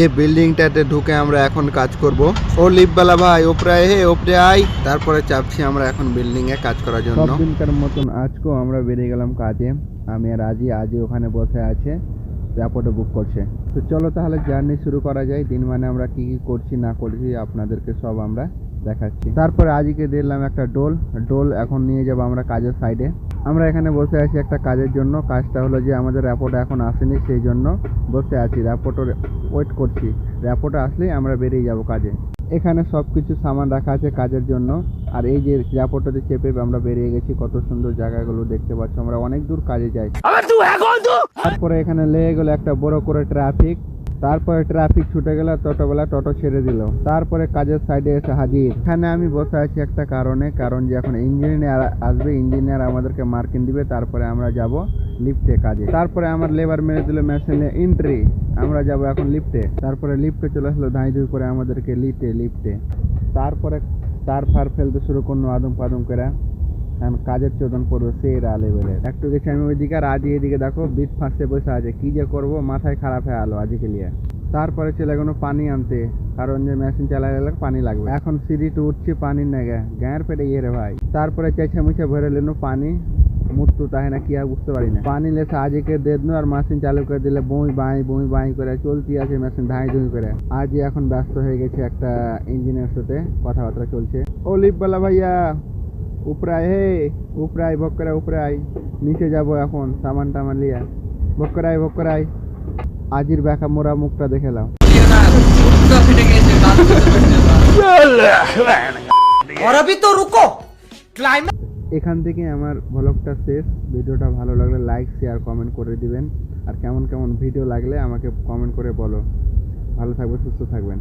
এই বিল্ডিংটাতে ঢুকে আমরা এখন কাজ করব। ও লিফটওয়ালা ভাই ওপরে আয়, হে ওপরে আয়। তারপরে চাপছি আমরা এখন বিল্ডিং এ কাজ করার জন্য। সব দিনকার মতন আজকেও আমরা বেরিয়ে গেলাম কাজে। আমি আর আজি ওখানে বসে আছে, র্যাপিডো বুক করছে। তো চলো তাহলে জার্নি শুরু করা যায়। দিন মানে আমরা কি কি করছি না করছি আপনাদেরকে সব আমরা দেখাচ্ছি। তারপরে আজকে দিলাম একটা ডোল এখন নিয়ে যাবো আমরা কাজের সাইডে। আমরা এখানে বসে আছি একটা কাজের জন্য। কাজটা হলো যে আমাদের র্যাপিডো এখন আসেনি, সেই জন্য বসে আছি, র্যাপিডোর ওয়েট করছি। র্যাপিডো আসলেই আমরা বেরিয়ে যাব কাজে। এখানে সব কিছু সামান রাখা আছে কাজের জন্য। আর এই যে র্যাপিডোতে চেপে আমরা বেরিয়ে গেছি। কত সুন্দর জায়গাগুলো দেখতে পাচ্ছ। আমরা অনেক দূর কাজে যাই। তারপরে এখানে লেগে গেল একটা বড় করে ট্রাফিক। তারপরে ট্রাফিক ছুটে গেল, টোটোবেলা টোটো ছেড়ে দিল। তারপরে কাজের সাইডে এসে হাজির। এখানে আমি বসে আছি একটা কারণ যে এখন ইঞ্জিনিয়ার আসবে, ইঞ্জিনিয়ার আমাদেরকে মার্কিং দিবে, তারপরে আমরা যাব লিফটে কাজে। তারপরে আমার লেবার মেরে দিল মেশিনে এন্ট্রি, আমরা যাব এখন লিফটে। তারপরে লিফটে চলে আসলো ধাই ধুই করে আমাদেরকে লিফটে। তারপরে তার ফার ফেলতে শুরু করলো আদম পাদম করে। এখন কাজের চোদন পড়বে সেই লেভেলের। একটু গেছি আমি ওইদিকে, আর আজি এদিকে দেখো বিট ফাঁসতে বসে আছে। কি যে করবো, মাথায় খারাপ হয়ে আলো আজিকে লিয়ে। তারপরে চলে গেল পানি আনতে, কারণ যে মেশিন চালালে পানি লাগবে। এখন সিঁড়িতে উঠছি পানির নেগে, গায়ের পেটে গিয়ে রে ভাই। তারপরে চেঁচে মুছে ভরে লেনো পানি, মৃত্যু তাহে না কি আর বুঝতে পারি না। পানি লেসে আজিকে দিয়ে দিল, আর মেশিন চালু করে দিলে বই বাই করে চলতি আছে মেশিন ধাই ধুই করে। আজি এখন ব্যস্ত হয়ে গেছে একটা ইঞ্জিনিয়ার সাথে, কথাবার্তা চলছে। ও লিফটওয়ালা ভাইয়া উপরে আয়, হে উপরে আয়, ভোগ করে উপরে আয়। নিচে যাব এখন সামান টামান লিয়া। ভোগ করে আয়। আজির ব্যাকা মোরা মুখটা দেখে নাও। এখান থেকে আমার ব্লগটা শেষ। ভিডিওটা ভালো লাগলে লাইক শেয়ার কমেন্ট করে দিবেন। আর কেমন কেমন ভিডিও লাগলে আমাকে কমেন্ট করে বলো। ভালো থাকবে, সুস্থ থাকবেন।